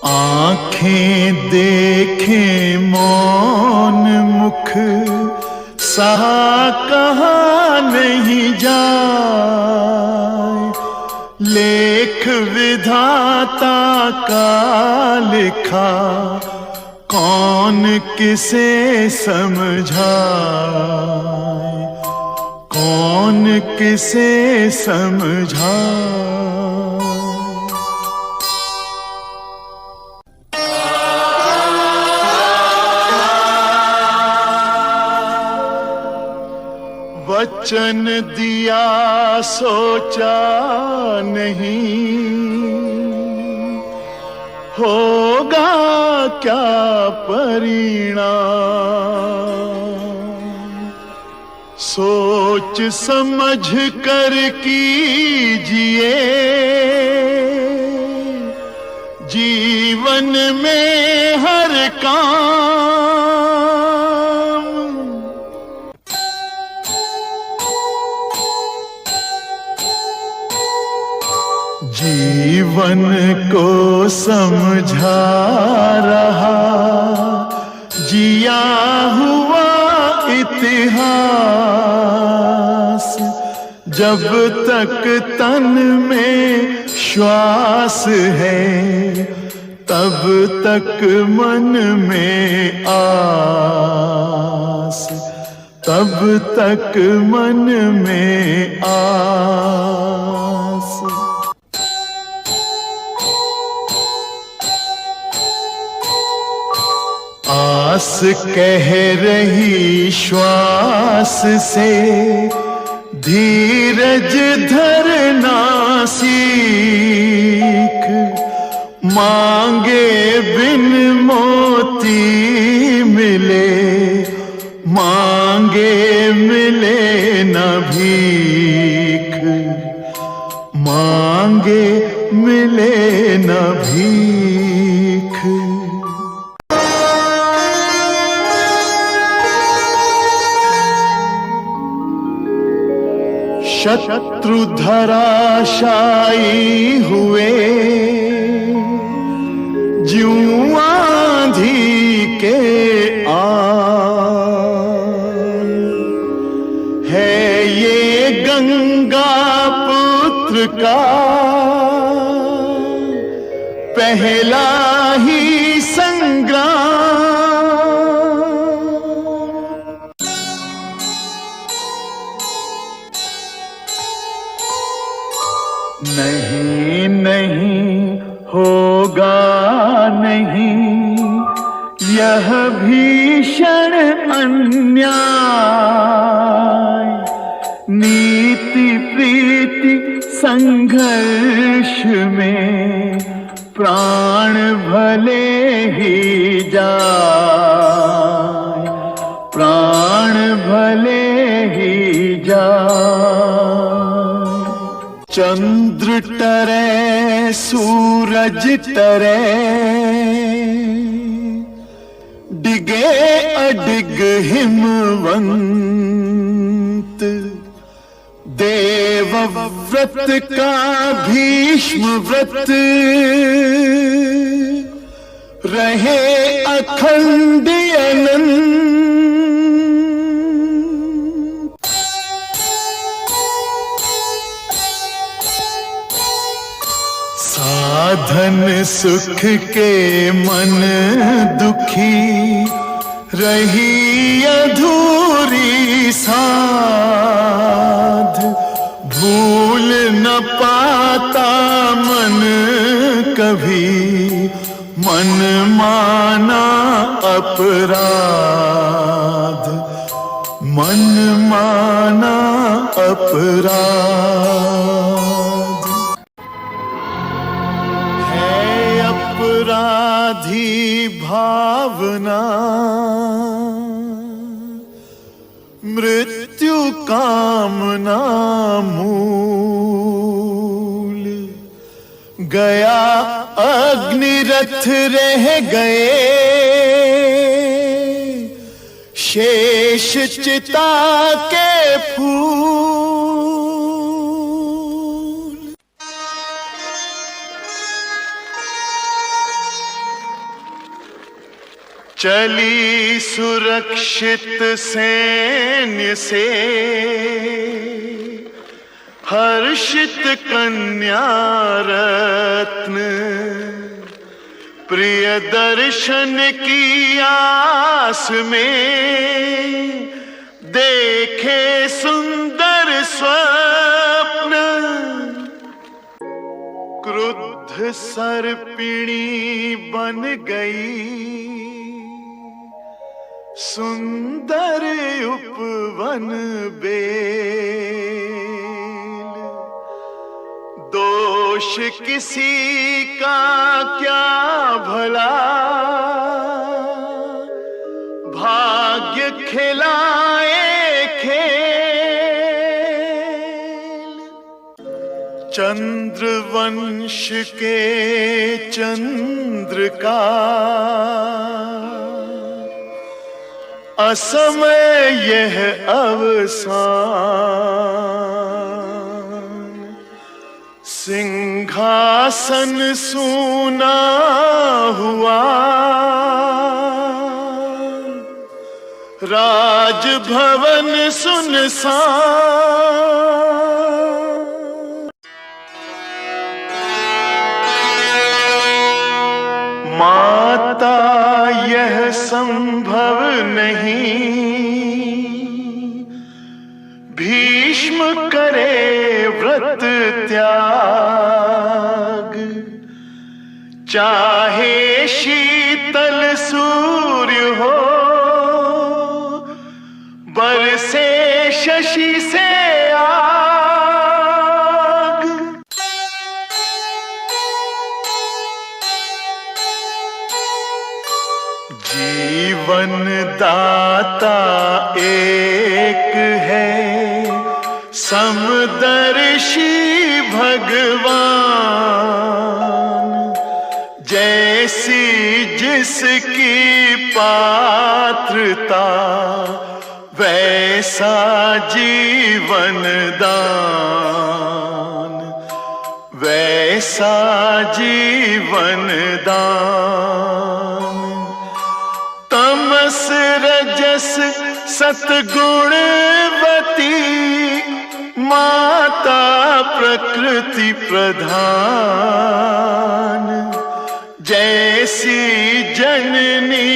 आंखें देखें मौन मुख सहा कहाँ नहीं जाए, लेख विधाता का लिखा कौन किसे समझाए, कौन किसे समझाए। वचन दिया सोचा नहीं, होगा क्या परिणाम। सोच समझ कर कीजिए जीवन में हर काम। जीवन को समझा रहा जिया हुआ इतिहास, जब तक तन में श्वास है तब तक मन में आस, तब तक मन में आस। आस कह रही श्वास से धीरज धरना सीख, मांगे बिन मोती मिले, मांगे मिले न भीख, मांगे मिले न भीख। शत्रु धराशायी हुए ज्यों आंधी के आन, है ये गंगा पुत्र का पहला ही संग्राम। नहीं नहीं होगा नहीं यह भीषण अन्याय, नीति प्रीति संघर्ष में प्राण भले ही जाए, प्राण भले ही जाए। चंद्र टरे सूरज टरे डिगे अडिग हिमवंत, देवव्रत का भीष्म व्रत रहे अखंड अनंत। साधन सुख के मन दुखी रही अधूरी साध, भूल न पाता मन कभी मन माना अपराध, मन माना अपराध। अपराधी भावना मृत्यु कामना मूल, गया अग्निरथ रह गए शेष चिता के फूल। चली सुरक्षित सैन्य से हर्षित कन्या रत्न, प्रिय दर्शन की आस में देखे सुंदर स्वप्न। क्रुद्ध सर्पिणी बन गई सुंदर उपवन बेल। दोष किसी का क्या भला, भाग्य खिलाए खेल। चंद्रवंश के चंद्र का असमय यह अवसान। सिंहासन सूना हुआ, राजभवन सुनसान। माता यह संभव नहीं, भीष्म करे व्रत त्याग। चाहे शीतल सूर्य हो, बरसे शशि से आग। जीवन दाता एक है, समदर्शी भगवान। जैसी जिसकी पात्रता, वैसा जीवन दान, वैसा जीवन दान। तमस रजस सतगुणवती, माता प्रकृति प्रधान। जैसी जननी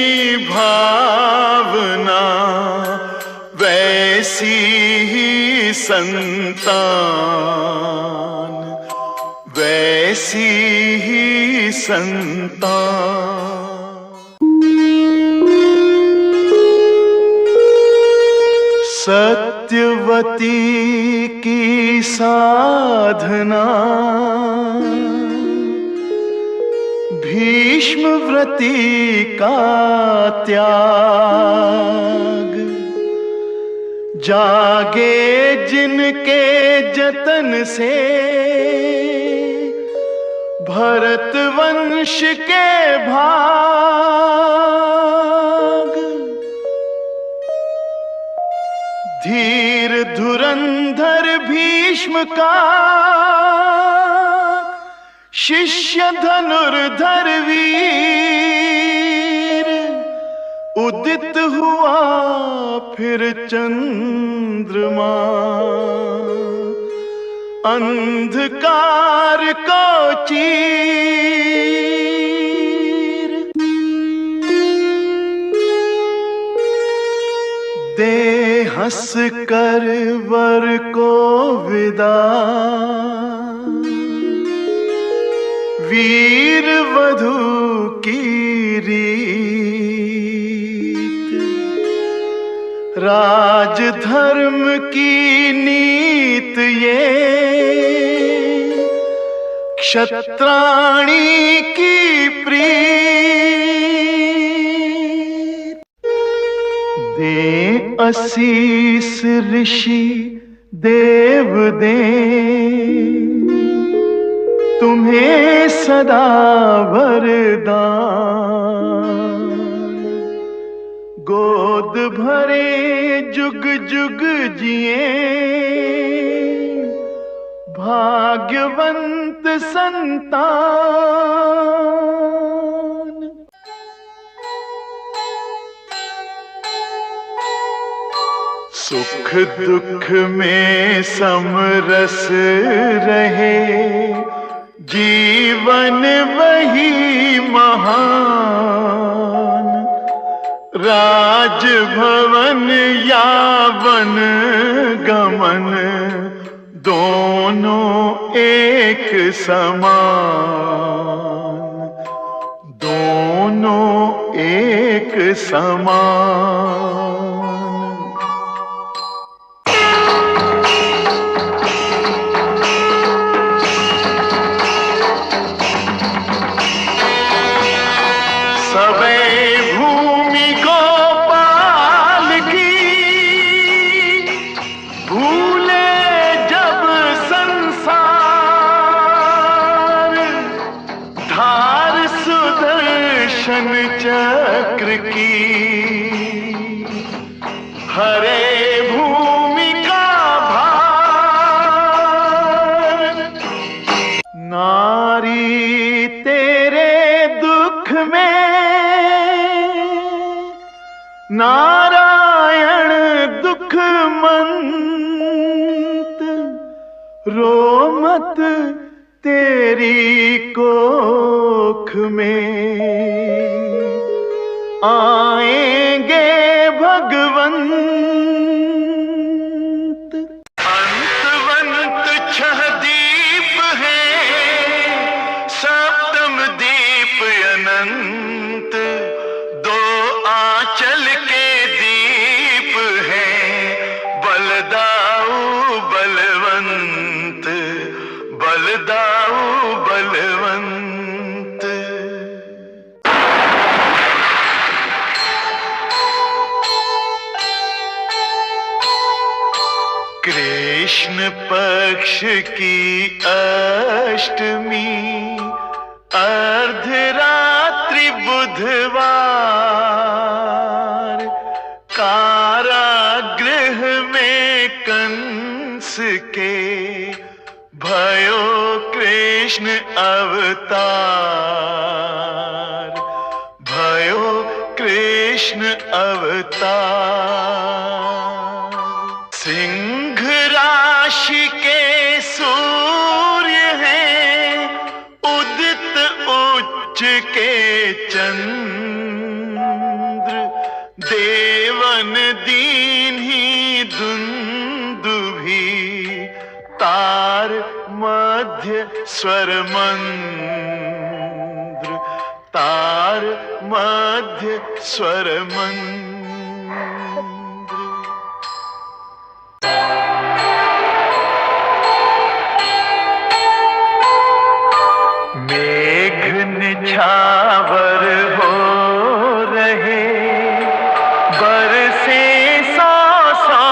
भावना, वैसी ही संतान, वैसी ही संतान। सत्यवती की साधना, भीष्मव्रती का त्याग। जागे जिनके जतन से भरत वंश के भाग। धीर धुरंधर भीष्म का शिष्य धनुर्धर वीर। उदित हुआ फिर चंद्रमा, अंधकार को चीर। दे हंस कर वर को विदा, वीर वधू की रीत। राज धर्म की नीत ये, क्षत्राणी की प्रीत। दे आशीष ऋषि देव दे, तुम्हें सदा वरदान। गोद भरे जुग जुग जिए, भाग्यवंत संतान। सुख दुख में समरस रहे, जीवन वही महान। राजभवन या वन गमन, दोनों एक समान, दोनों एक समान। सबे भूमि गोपाल की, भूले जब संसार, धार सुदर्शन चक्र की, हरे भूमि का भार। नारी तेरे दुख में नारायण दुखमंत, रो मत तेरी कोख में आएंगे भगवंत। अंतवंत छह दीप है, सप्तम दीप अनंत, दो आंचल के दीप हैं, बलदाऊ बलवंत, बलदाऊ बलवंत। कृष्ण पक्ष की अष्टमी, अर्धरात्रि बुधवार, कारागृह में कंस के भयो कृष्ण अवतार, भयो कृष्ण अवतार। सिंह राशि के सूर्य हैं, उदित उच्च के चंद्र, देवन दीन्ही दुंदुभी, तार मध्य स्वर मंद्र, तार मध्य स्वर मंद्र। मेघ निछावर हो रहे, बरसे सौ सौ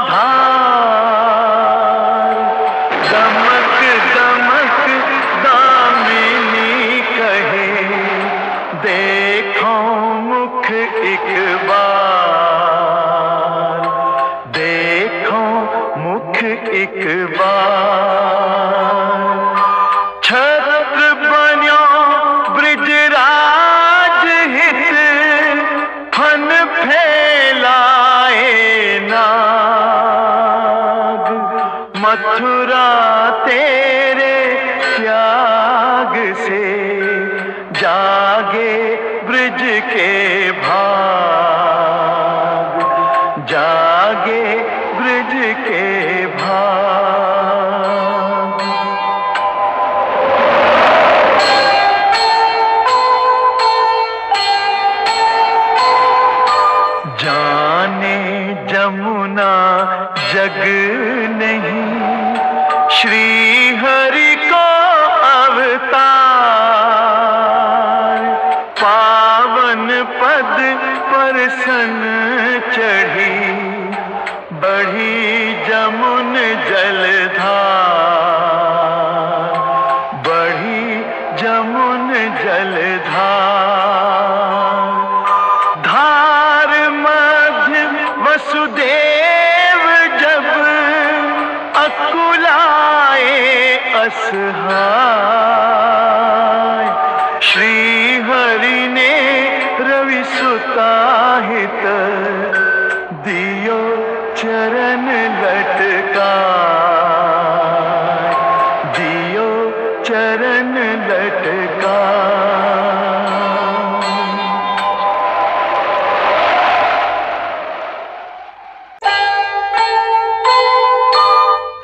धार, दमक दमक दामिनी कहे, देखो मुख एक बार, देखो मुख एक बार। छत्र बन्यो ब्रिजराज हित, फन फैलाए नाग, मथुरा तेरे त्याग से जागे ब्रिज के भाग, जागे ब्रिज के भाग। जाने जमुना जग नहीं, श्री हरि को अवतार, पावन पद पर सन चढ़ी, बढ़ी जमुन जलधार, बढ़ी जमुन जलधार। धार मध्य वसुदेव जब, अकुलाए असहाय, श्री हरि ने रवि सुताहित दियो चरण चरण लटका।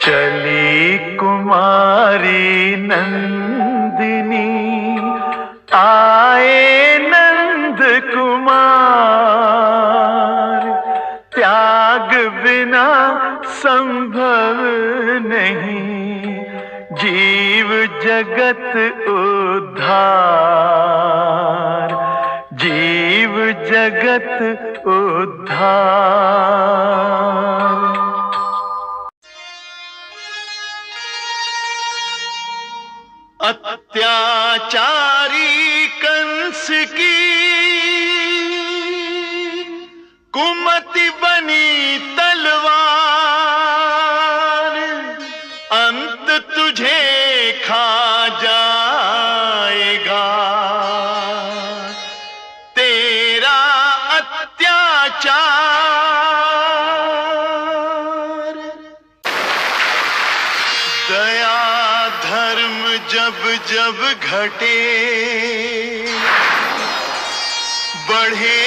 चली कुमारी नंदिनी, आए नंद कुमार, त्याग बिना संभव नहीं, जीव जगत उद्धार, जीव जगत उद्धार। अत्याचारी कंस की कुमति बनी तलवार, अंत तुझे खा जाएगा तेरा अत्याचार। दया धर्म जब जब घटे, बढ़े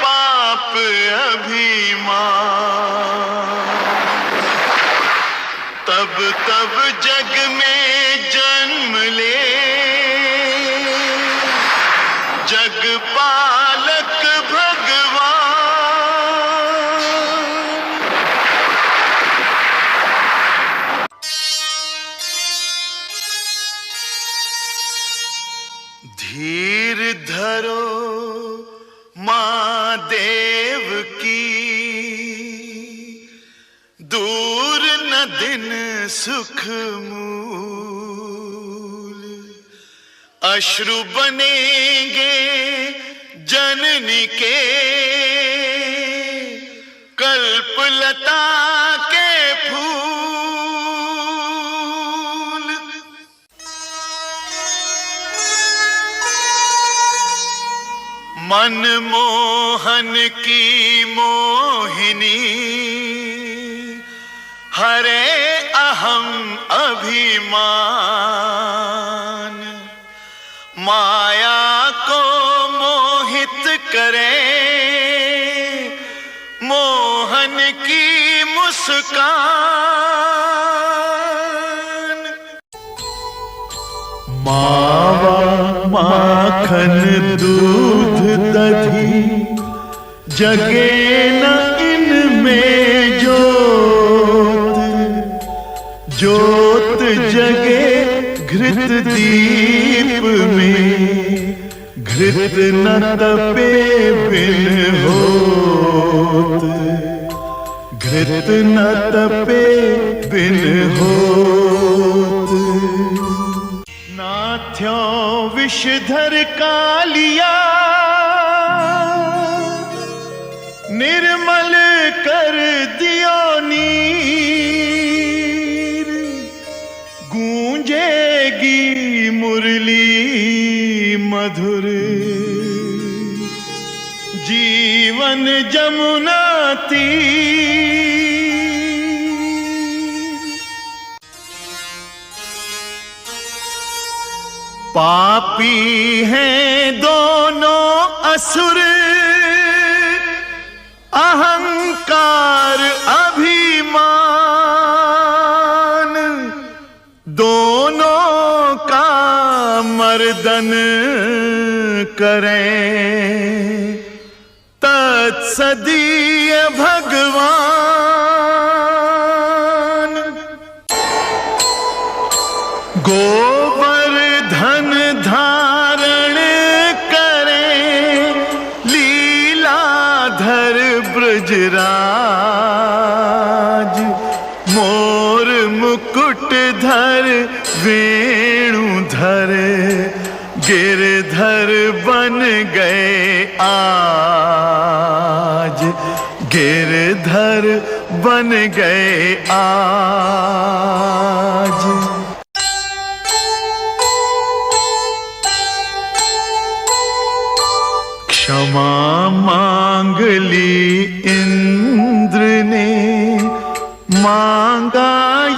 पाप अभिमान, तब तब जग में जन्म ले जग पालक भगवान। धीर धरो मां देव की, दूर न दिन सुख मूल, अश्रु बनेंगे जननी के कल्पलता के फूल। मनमोहन की मोहिनी, हरे अहम अभिमान, माया को मोहित करे मोहन की मुस्कान। मावा माखन दूध दधी, जगे न इनमें ज्योत, ज्योत जगे घृत दीप में, घृत न तपे बिन होत, घृत न तपे बिन होत। नाथ्यो विषधर कालिया, निर्मल कर दियो नीर, गूंजेगी मुरली मधुर, जीवन जमुना तीर। पापी हैं दोनों असुर, अहंकार अभिमान, दोनों का मर्दन करें तत्सदीय भगवान। गोवर्धन धारण करें लीलाधर ब्रजराज, मोर मुकुट धर वेणुधर, गिरधर बन गए आज, गिरधर बन गए आज। क्षमा मांग ली इंद्र ने, मांगा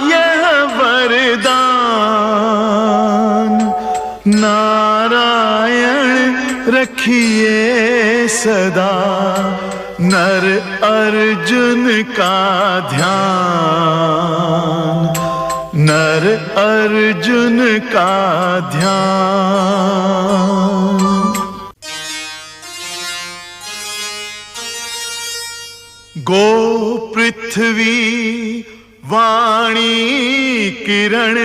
यह वरदान, नारायण रखिए सदा नर अर्जुन का ध्यान, नर अर्जुन का ध्यान। गो पृथ्वी वाणी किरण,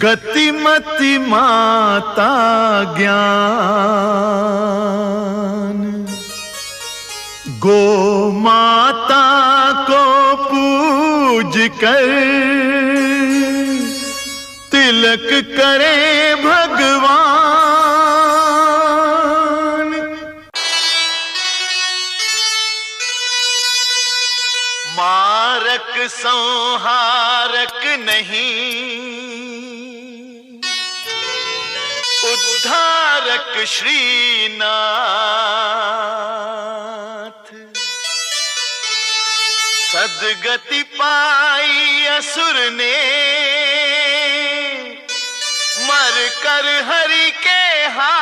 गतिमति माता ज्ञान। गो माता को पूज कर तिलक करे भगवान। मारक संहारक नहीं, उद्धारक श्रीनाथ। सदगति पाई असुर ने मर कर हरि के हाथ।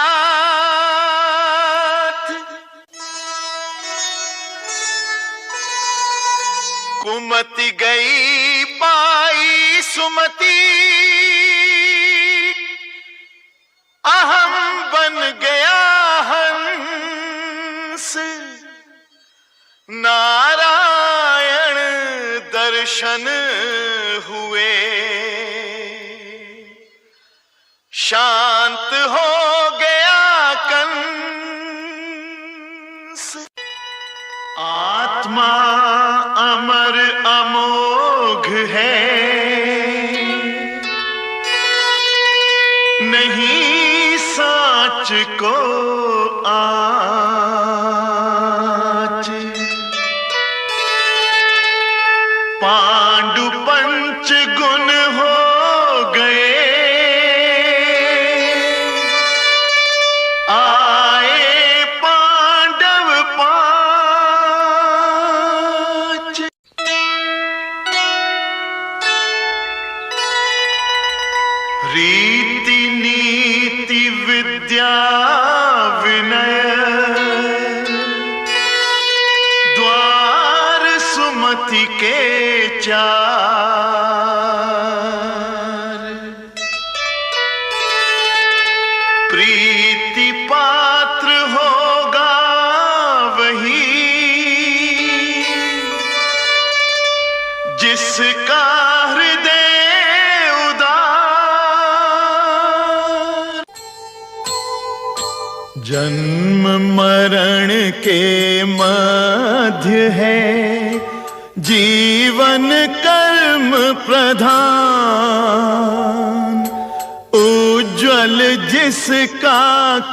कुमति गई पाई सुमति, अहम बन गया हंस। नारायण दर्शन हुए, शांत हो गया कंस। आत्मा अमर अमोघ है, नहीं साच को आज। पांडु पंच गुण हो गए, आए पांडव पांच। रीति नीति विद्या विनय, द्वार सुमति के चार। प्रीति पात्र होगा वही, जिसका हृदय उदार। जन्म मरण के मध्य है जीवन कर्म प्रधान। उज्ज्वल जिसका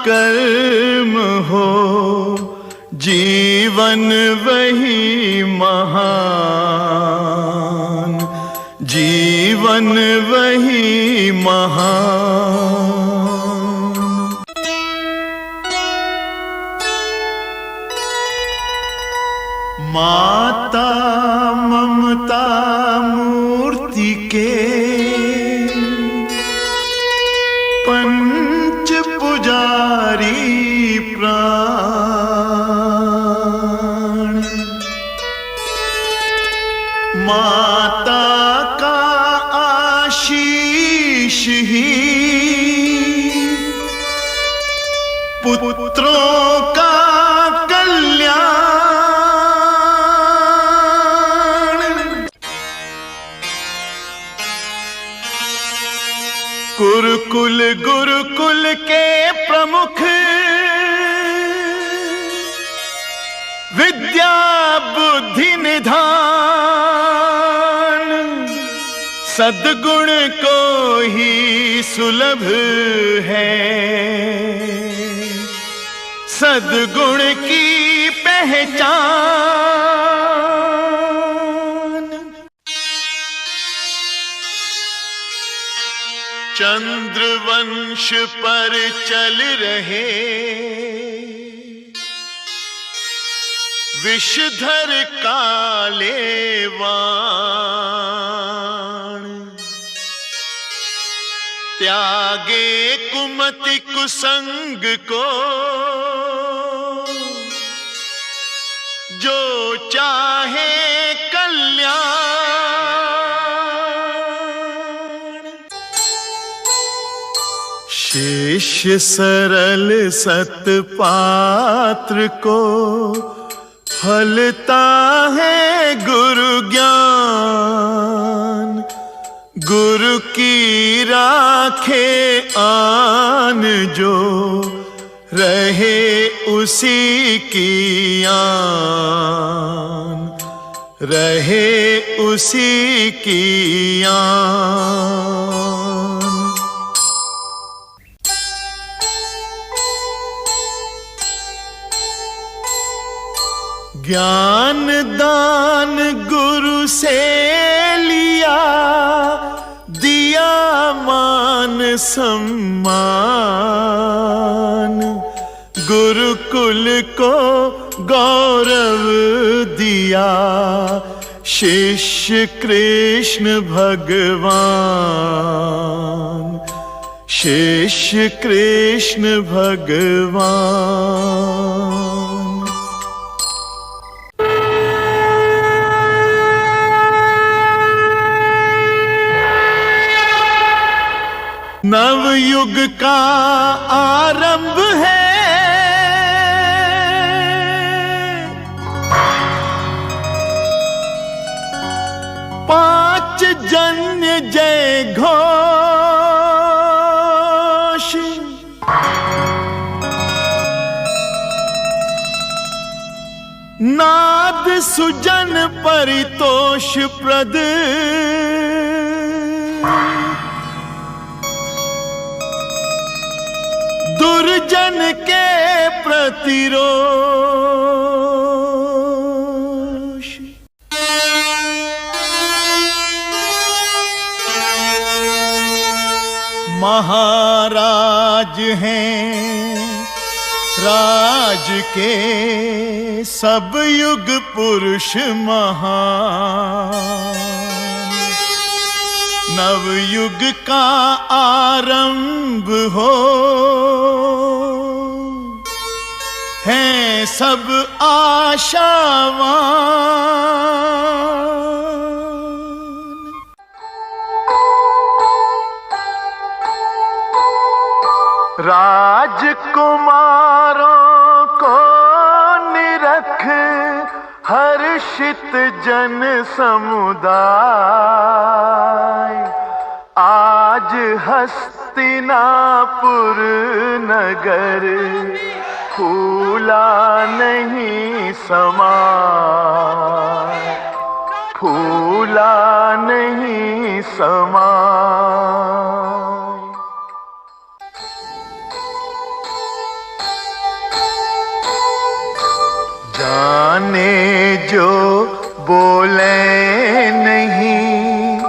कर्म हो, जीवन वही महान, जीवन वही महान। माता ममता मूर्ति के, पंच पुजारी प्राण। माता का आशीष ही पुत्रों का कल्याण। कुरुकुल गुरुकुल के प्रमुख, विद्या बुद्धि निधान। सद्गुण को ही सुलभ है, सद्गुण की पहचान। चंद्रवंश पर चल रहे विषधर काले वाण। त्यागे कुमति कुसंग को, जो चाहे कल्याण। शिष्य सरल सतपात्र को, फलता है गुरु ज्ञान। गुरु की राखे आन जो, रहे उसी की आन, रहे उसी की आन। ज्ञान दान गुरु से लिया, दिया मान सम्मान। गुरुकुल को गौरव दिया, शिष्य कृष्ण भगवान, शिष्य कृष्ण भगवान। नवयुग का आरंभ है, पांच जन्य जय घोष। नाद सुजन परितोष प्रद, दुर्जन के प्रतिरोष। महाराज हैं राज के सब युग पुरुष महान। नवयुग का आरंभ हो, हैं सब आशावान। राजकुमारों को निरख, हर्षित जन समुदाय। आज हस्तिनापुर नगर, फूला नहीं समाय, फूला नहीं समाय। जाने जो बोले नहीं,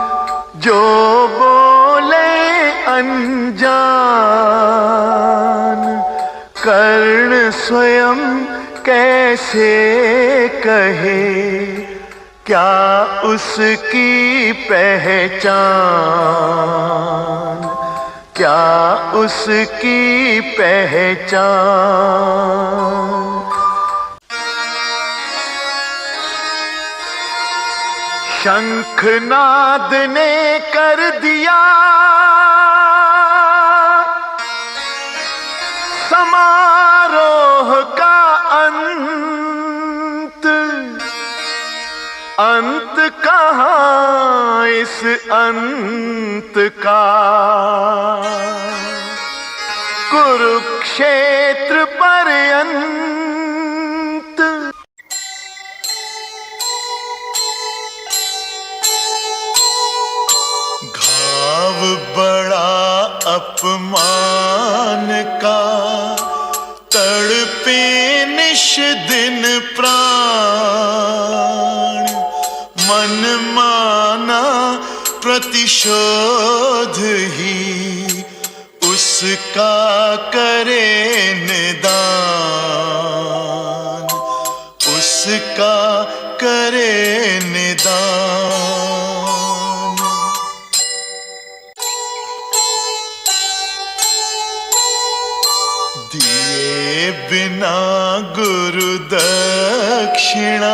जो बोले अनजान। कर्ण स्वयं कैसे कहे, क्या उसकी पहचान, क्या उसकी पहचान। शंखनाद ने कर दिया समारोह का अंत। अंत कहाँ इस अंत का, कुरुक्षेत्र पर्यंत। घाव बड़ा अपमान का, तड़पे निश दिन प्राण। मन माना प्रतिशोध ही, उसका करे निदान, उसका करे निदान। बिना गुरु दक्षिणा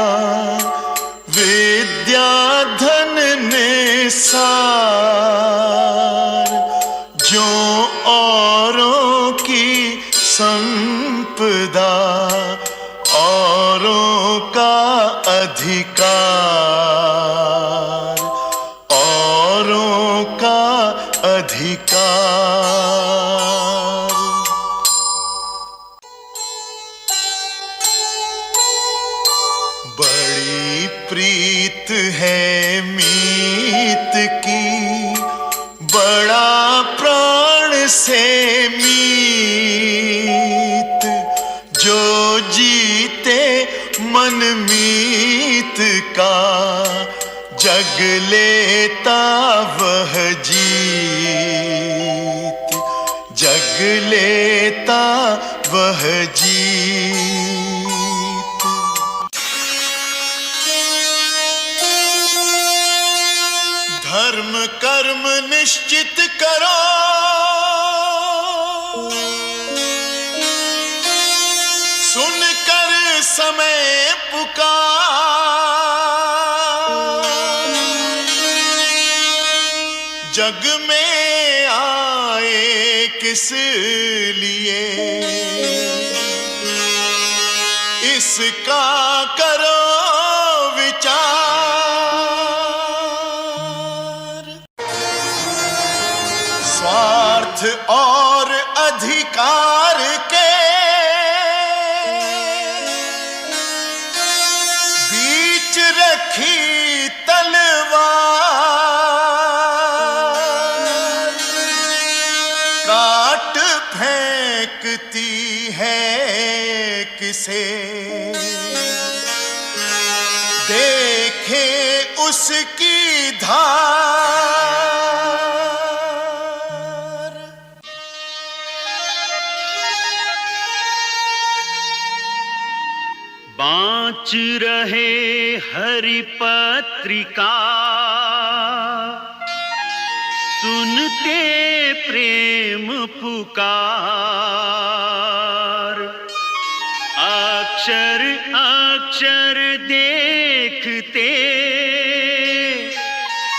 विद्या धन निसार। जो औरों की संपदा औरों का अधिकार, औरों का अधिकार। बड़ी प्रीत है मीत की, बड़ा प्राण से मीत। जो जीते मन मीत का, जग लेता वह जीत, जग लेता वह जीत। धर्म कर्म निश्चित करो, सुनकर समय पुकार। जग में आए किस लिए, इसका करो विचार। स्वार्थ और अधिकार के बीच रखी तलवार, काट फेंकती है किसे, देखे उसकी धार। बाँच रहे हरि पत्रिका, सुनते प्रेम पुकार। अक्षर अक्षर देखते,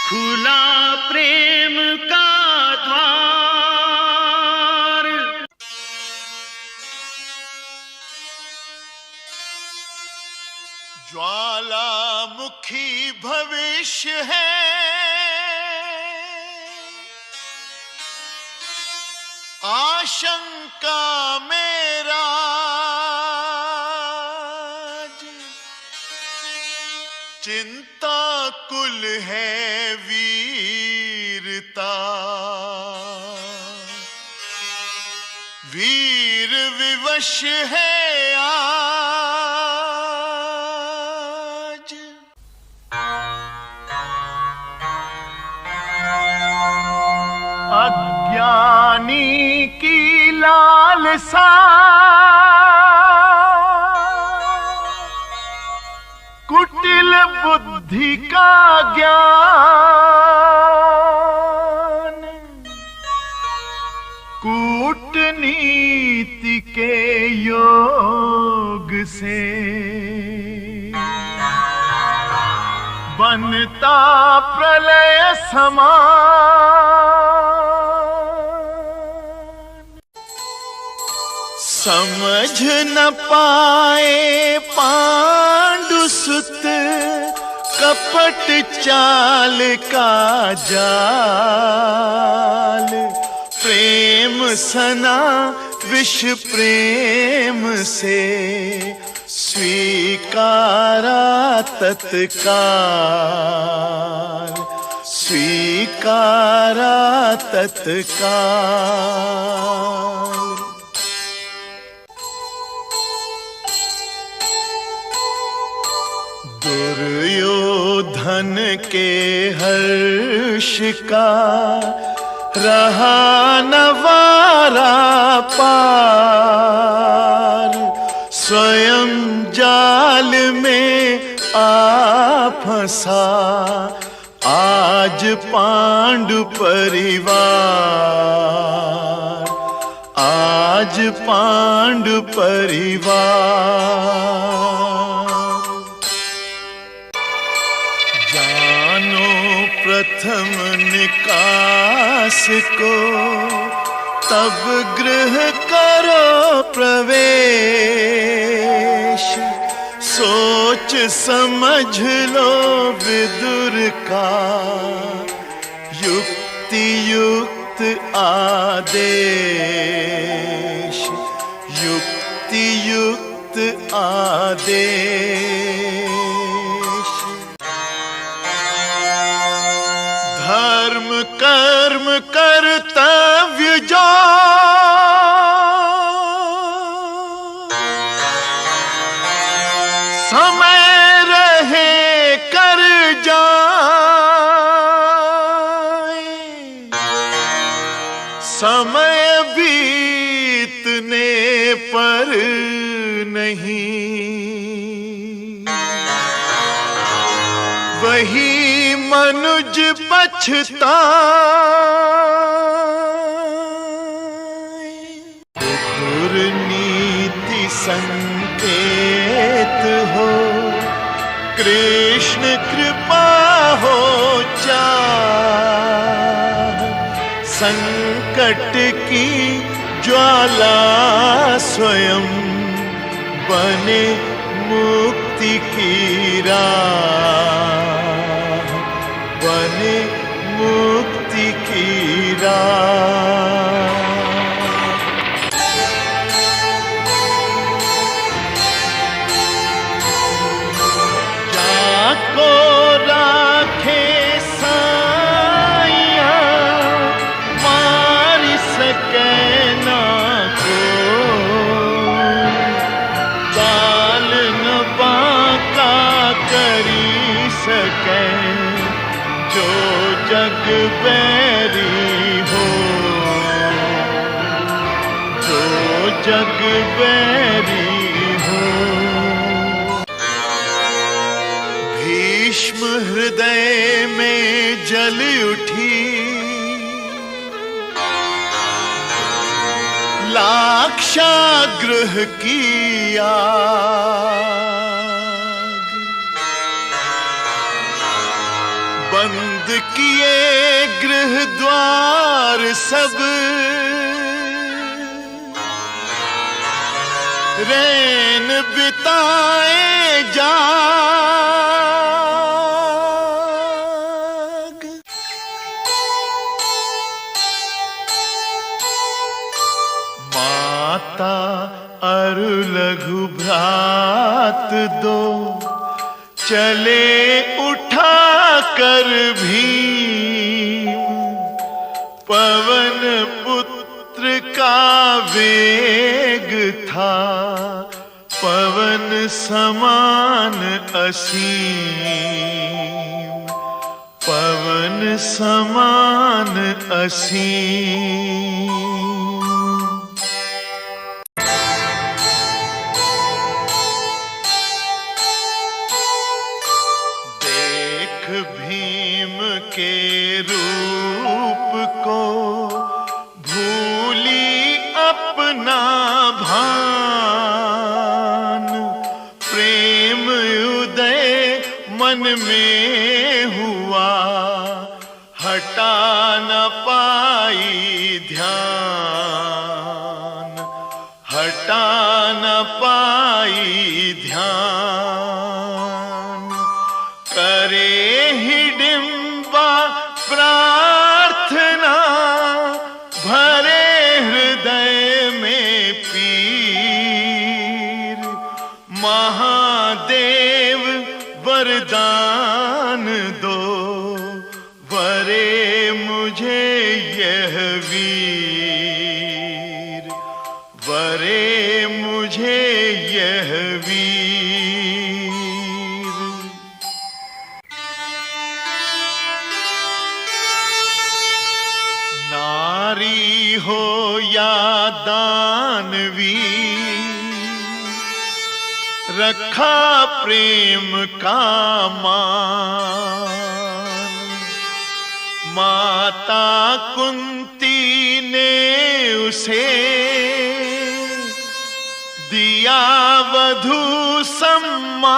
खुला प्रेम का द्वार। ज्वालामुखी भविष्य है, आशंका मेरा। चिंता कुल है वीरता, वीर विवश है आज। अज्ञानी की लालसा, कुटिल बुद्धि का ज्ञान। कूटनीति के योग से बनता प्रलय समान। समझ न पाए पांडुसुत, कपट चाल का जाल। प्रेम सना विष प्रेम से, स्वीकारा तत्काल, स्वीकारा तत्काल। दुर्योधन के हर्ष का रहा नवारा पार। स्वयं जाल में आ फंसा आज पांडु परिवार। आज पांडु परिवार। जानो प्रथम निकास को, तब गृह करो प्रवेश। सोच समझ लो विदुर का युक्ति युक्त आदेश, युक्ति युक्त आदेश। धर्म कर्म कर्तव्य जो, समय रहे कर जाए। समय बीतने पर नहीं, वही मनुज पछताए। विदुर नीति संकेत हो, कृष्ण कृपा हो चाह। संकट की ज्वाला स्वयं बने मुक्ति की राह, बने मुक्ति की राह। जाको राखे साइया, मार सके ना को। बाल न बांका करी सके, जो जग बैरी हो, जो जग बैरी हो। भीष्म हृदय में जल उठी, लाक्षागृह की आग। बंद किए गृह द्वार सब, रैन बिताए जाग। माता अरु लघु भ्रात दो, चले उठा कर भीम। पवन पुत्र का वेग था, पवन समान असीम, पवन समान असीम। भीम के रूप को भूली अपना भान। प्रेम उदय मन में हुआ, हटा न पाई ध्यान, हटा न पाई ध्यान। करे हिडिंबा प्रार्थना, भरे हृदय में पीर। महादेव वरदान दो, वरे मुझे यह वीर, वरे मुझे यह वीर। नारी हो या दानवी, रखा प्रेम का मान। माता कुंती ने उसे किया वधू सम्मान।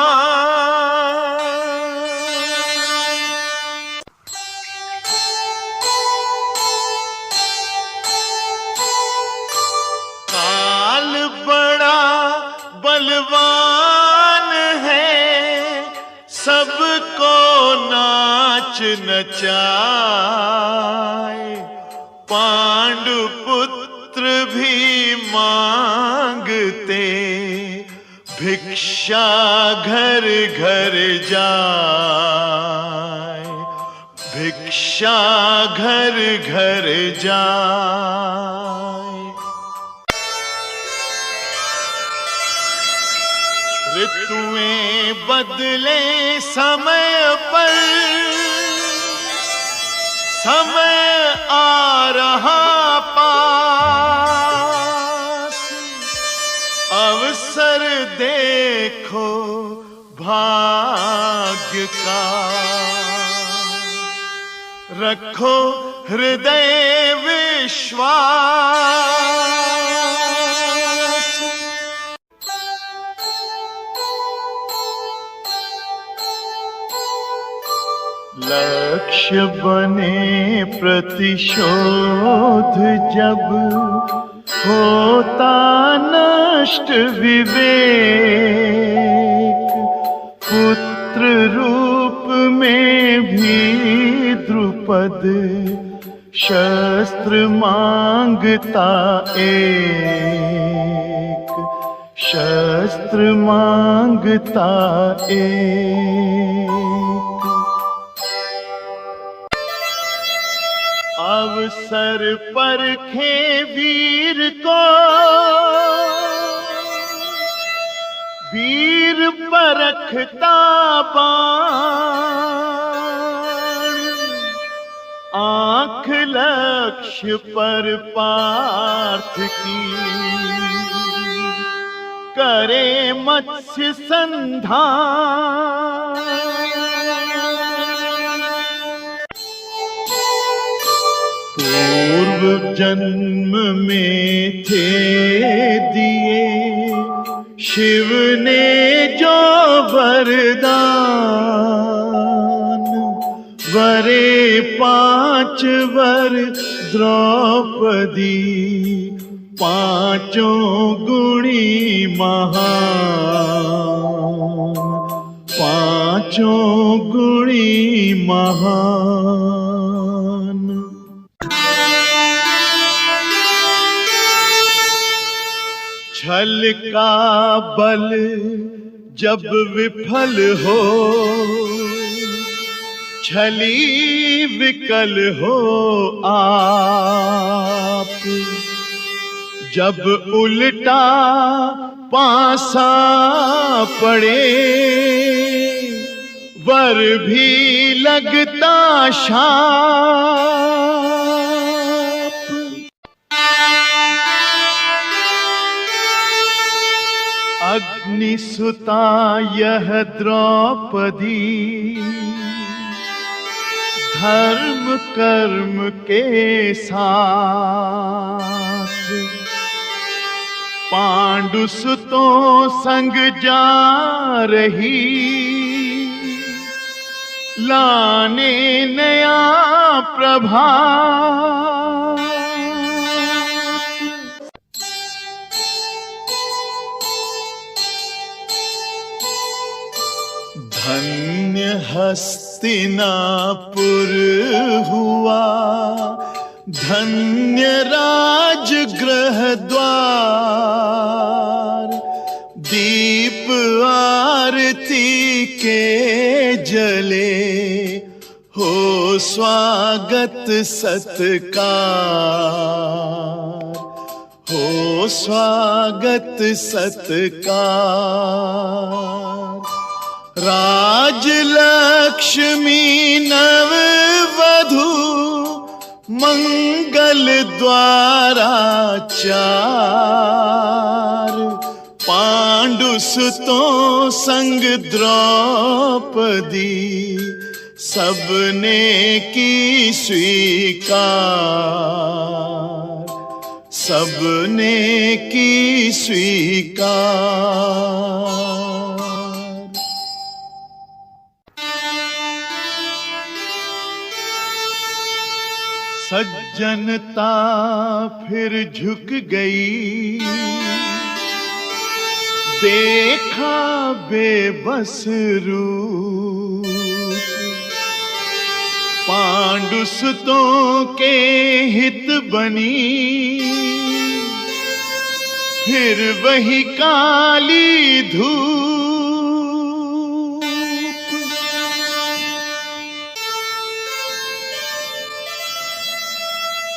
काल बड़ा बलवान है, सबको नाच नचाए। पांडु पुत्र भी मांगते, भिक्षा घर घर जाए। भिक्षा घर घर जाए। ऋतुएं बदले समय पर, समय आ रहा पास। अवसर देखो भाग्य का, रखो हृदय विश्वास। लक्ष्य बने प्रतिशोध जब, होता नष्ट विवेक। पुत्र रूप में भी द्रुपद, शस्त्र मांगता एक। शस्त्र मांगता एक। अवसर परखे वीर को, वीर परखता बाण। आंख लक्ष्य पर पार्थ की, करे मत्स्य संधान। पूर्व जन्म में थे दिए शिव ने जो वरदान। वरे 5 वर द्रौपदी, पांचों गुणी महान। पांचों गुणी महान। छल का बल जब विफल हो, छली विकल हो आप। जब उल्टा पासा पड़े, वर भी लगता शाप। अग्निसुता यह द्रौपदी, धर्म कर्म के साथ। पांडुसुतों संग जा रही, लाने नया प्रभात। धन्य हस्तिनापुर हुआ, धन्य राजगृह द्वार। दीप आरती के जले, हो स्वागत सत्कार। हो स्वागत सत्कार। राजलक्ष्मी नव वधू, मंगल द्वाराचार। पांडुसुतों संग द्रौपदी, सबने की स्वीकार। सबने की स्वीकार। सज्जनता फिर झुक गई, देखा बेबस रूप। पांडुसुतों के हित बनी, फिर वही काली धूप।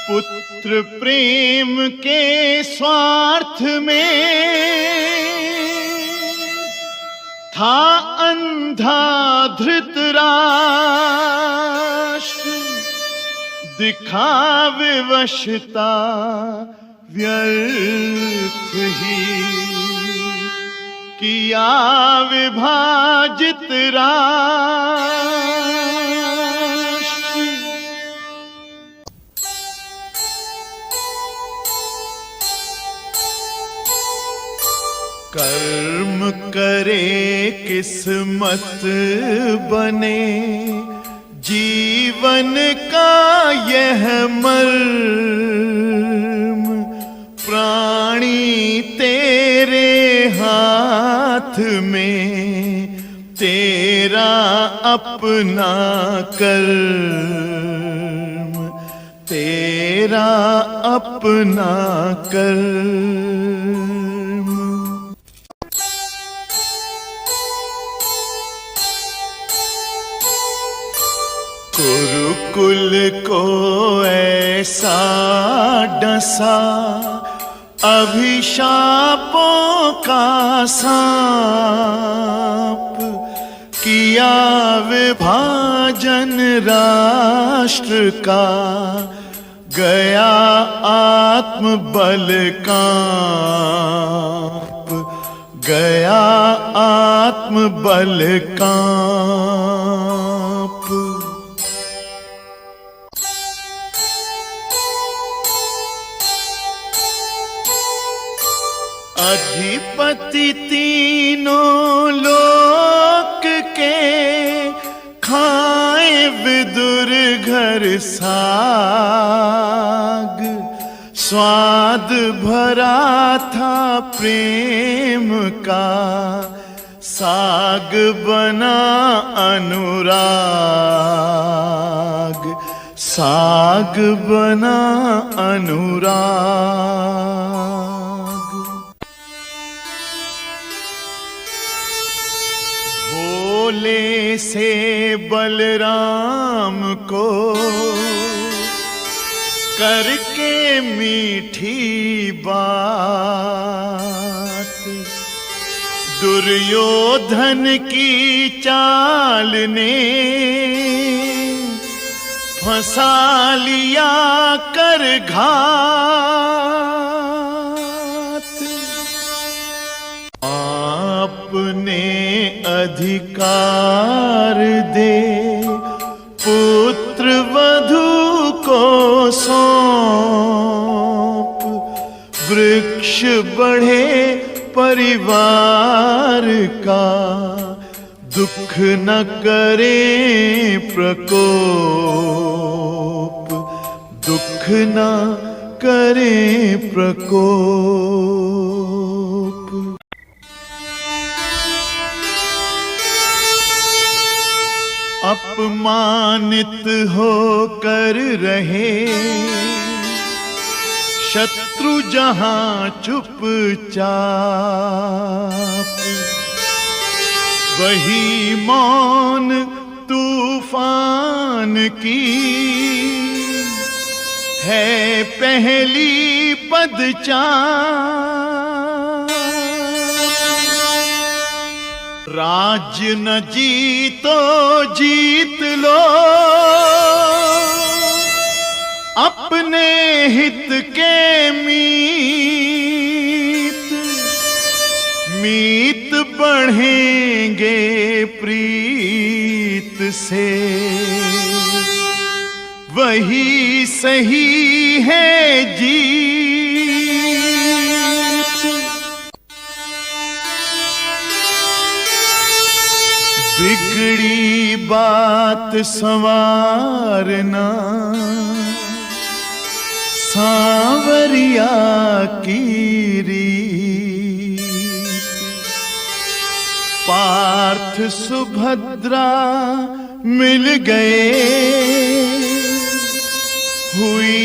पुत्र प्रेम के स्वार्थ में था अंधा धृतराष्ट्र। दिखावे वशता व्यर्थ ही, किया विभाजित राष्ट्र। कर्म करे किस्मत बने, जीवन का यह मर्म। प्राणी तेरे हाथ में, तेरा अपना कर्म, तेरा अपना कर्म। कुरुकुल को ऐसा डसा, अभिशापों का सांप। किया विभाजन राष्ट्र का, गया आत्मबल कांप, गया आत्मबल कांप। अधिपति तीनों लोक के, खाए विदुर घर साग। स्वाद भरा था प्रेम का, साग बना अनुराग, साग बना अनुराग। भोले से बलराम को करके मीठी बात, दुर्योधन की चाल ने फंसा लिया कर घात। आपने अधिकार दे पुत्र वधू को सौंप, वृक्ष बढ़े परिवार का, दुख न करे प्रकोप, दुख न करे प्रकोप। अपमानित होकर रहे शत्रु जहां चुपचाप, वही मौन तूफान की है पहली पदचाप। राज्य न जीतो जीत लो, अपने हित के मीत, मीत बढ़ेंगे प्रीत से, वही सही है जी। बिगड़ी बात संवारना सांवरिया की रीत। पार्थ सुभद्रा मिल गए, हुई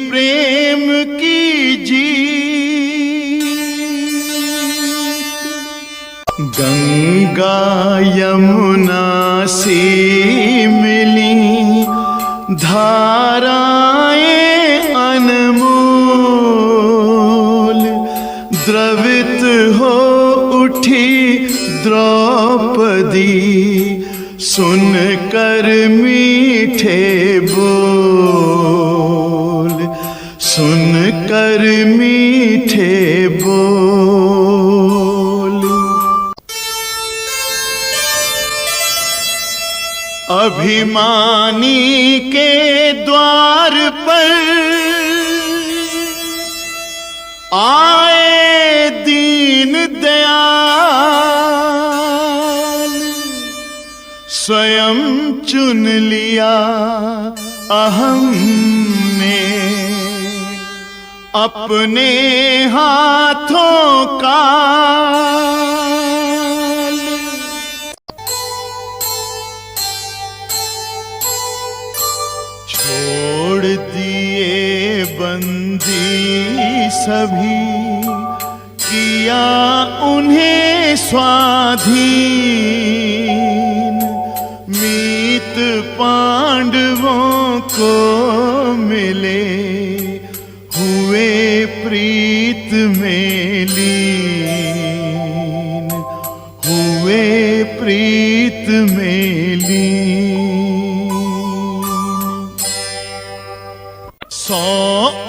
प्रेम की जीत। गंगा यमुना सी मिली धाराएं अनमोल, द्रवित हो उठी द्रौपदी सुनकर मीठे बोल, सुनकर मीठे बोल। अभिमानी के द्वार पर आए दीन दयाल, स्वयं चुन लिया अहम ने अपने हाथों का। छोड़ दिए बंदी सभी, किया उन्हें स्वाधीन। मीत पांडवों को मिले, हुए प्रीत में लीन, हुए प्रीत में लीन। 100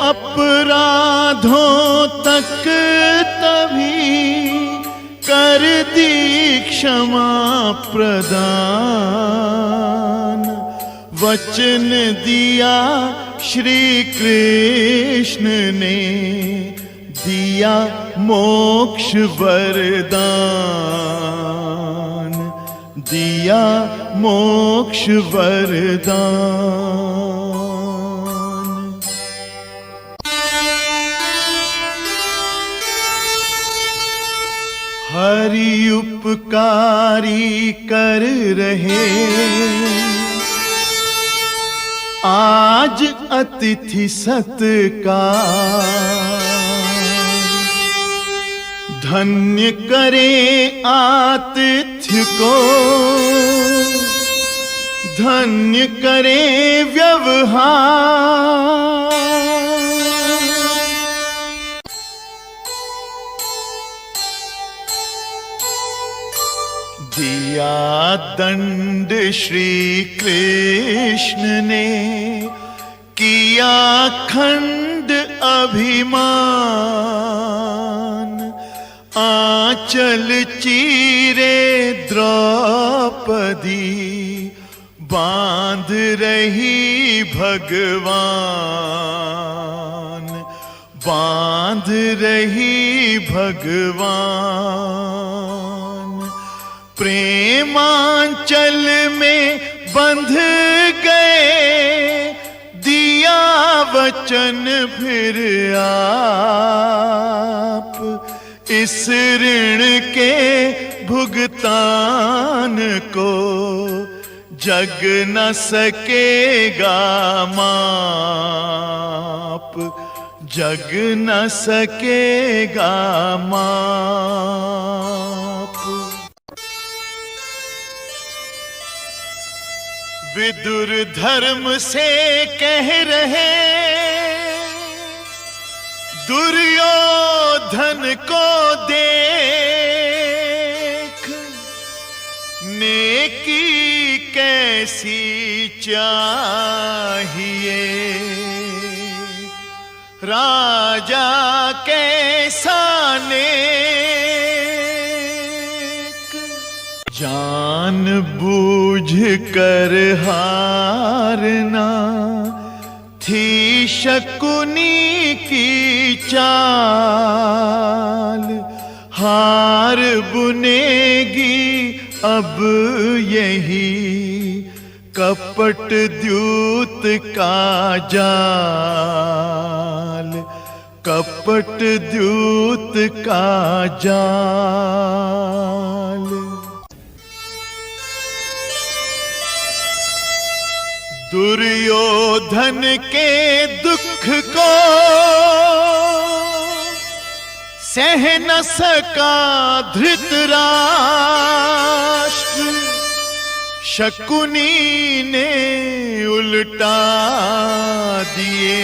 अपराधों तक तभी कर दी क्षमा प्रदान। वचन दिया श्री कृष्ण ने, दिया मोक्ष वरदान, दिया मोक्ष वरदान। हरि उपकारी कर रहे, आज अतिथि सत्कार। धन्य करे आतिथ्य को, धन्य करे व्यवहार। दिया दंड श्री कृष्ण ने, किया खंड अभिमान। आंचल चीरे द्रौपदी, बांध रही भगवान, बांध रही भगवान। प्रेमांचल में बंध गए, दिया वचन फिर आप। इस ऋण के भुगतान को जग न सकेगा माप, जग न सकेगा माप। विदुर धर्म से कह रहे, दुर्योधन को देख। नेकी कैसी चाहिए, राजा कैसा नेक। जान बूझ कर हारना थी शकुनी की चाल। हार बुनेगी अब यही कपट द्यूत का जाल, कपट द्यूत का जाल। दुर्योधन के दुख को सह न सका धृतराष्ट्र, शकुनी ने उल्टा दिए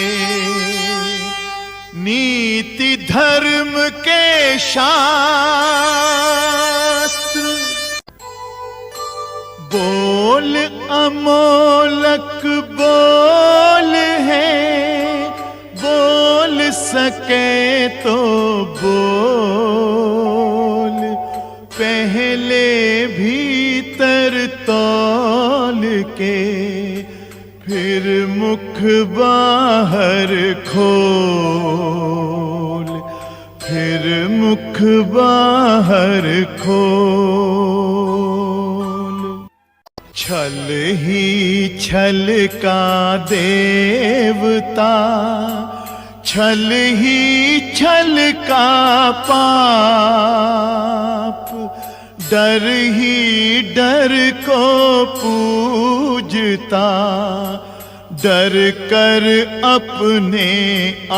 नीति धर्म के शास्त्र। बोल अमोलक बोल है, बोल सके तो बोल, पहले भीतर तौल के फिर मुख बाहर खोल, फिर मुख बाहर खोल। छल ही छल का देवता, छल ही छल का पाप, डर ही डर को पूजता, डर कर अपने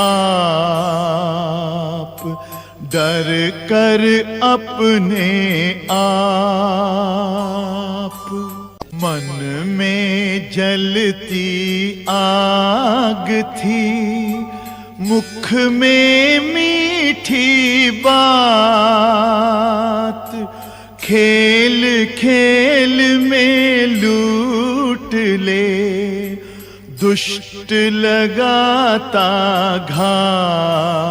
आप, डर कर अपने आप। मन में जलती आग थी, मुख में मीठी बात, खेल खेल में लूट ले दुष्ट लगाता घात,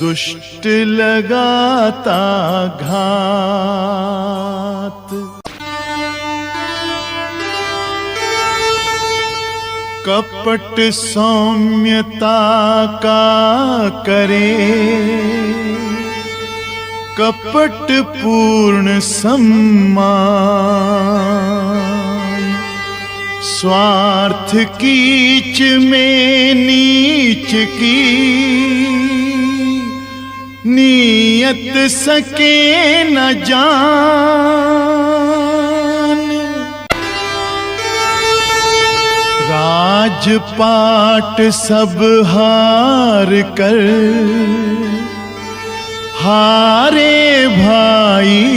दुष्ट लगाता घात। कपट सौम्यता का करे, कपट पूर्ण सम्मान, स्वार्थ कीच में नीच की नियत सके न जान। राजपाट सब हार कर हारे भाईचार,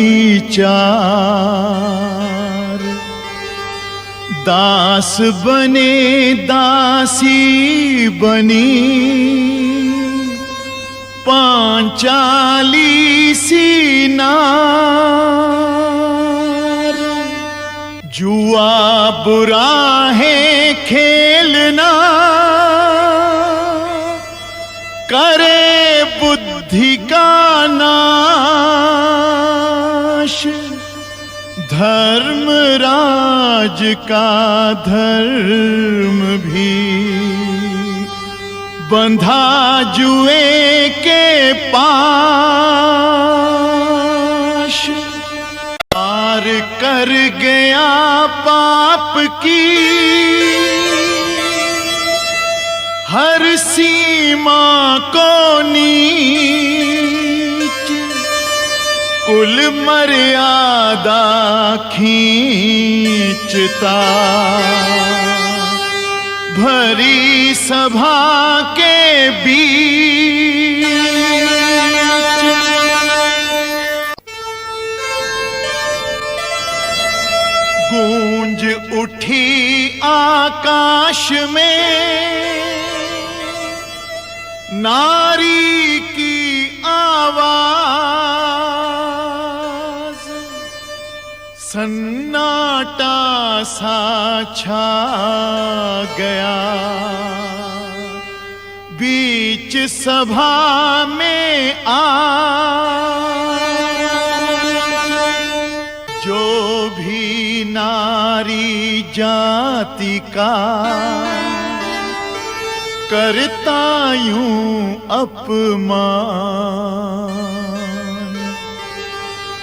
दास बने दासी बनी पांचाली सी नार। जुआ बुरा है खेलना, करे बुद्धि का नाश, धर्मराज का धर्म भी बंधा जुए के पाश। पार कर गया पाप की हर सीमा को नीच, कुल मर्यादा खींचता, भरी सभा के बीच। गूंज उठी आकाश में नारी की आवाज, सन्नाटा सा छा गया बीच सभा में जो भी नारी जाति का करता यूं अपमान,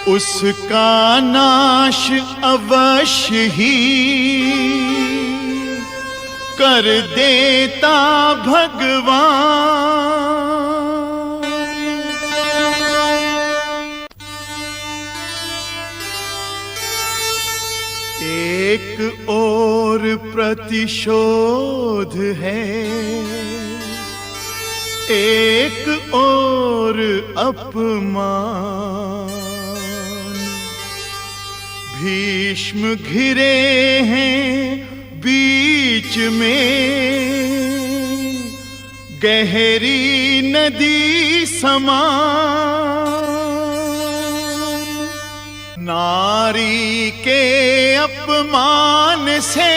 उसका नाश अवश्य ही कर देता भगवान। एक और प्रतिशोध है, एक और अपमान। भीष्म घिरे हैं बीच में गहरी नदी समान। नारी के अपमान से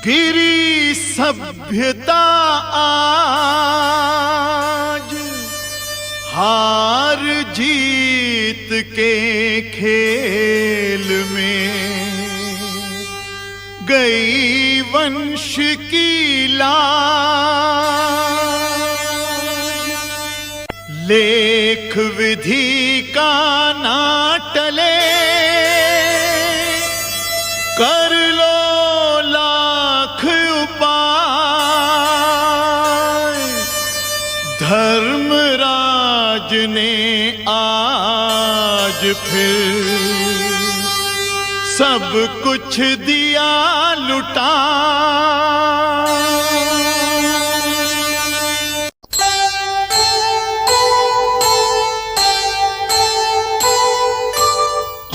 गिरी सभ्यता आज, हार जीत के खेल में गई वंश की लाज। लेख विधि का ना टले, कर लो लाख उपाय। धर्मराज ने आज फिर सब कुछ दिया लुटा।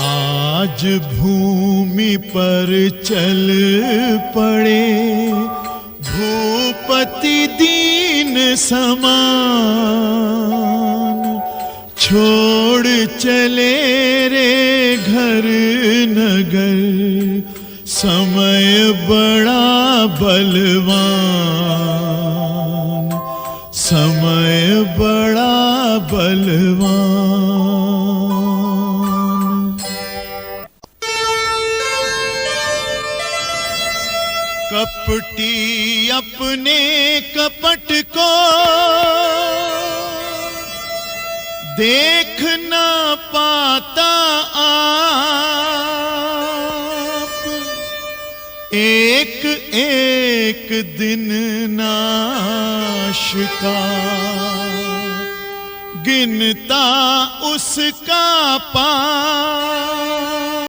आज भूमि पर चल पड़े भूपति दीन समान। छोड़ चले रे घर नगर, समय बड़ा बलवान, समय बड़ा बलवान। कपटी अपने कपट को देख न पाता आप। एक एक दिन नाश का गिनता उसका पाप।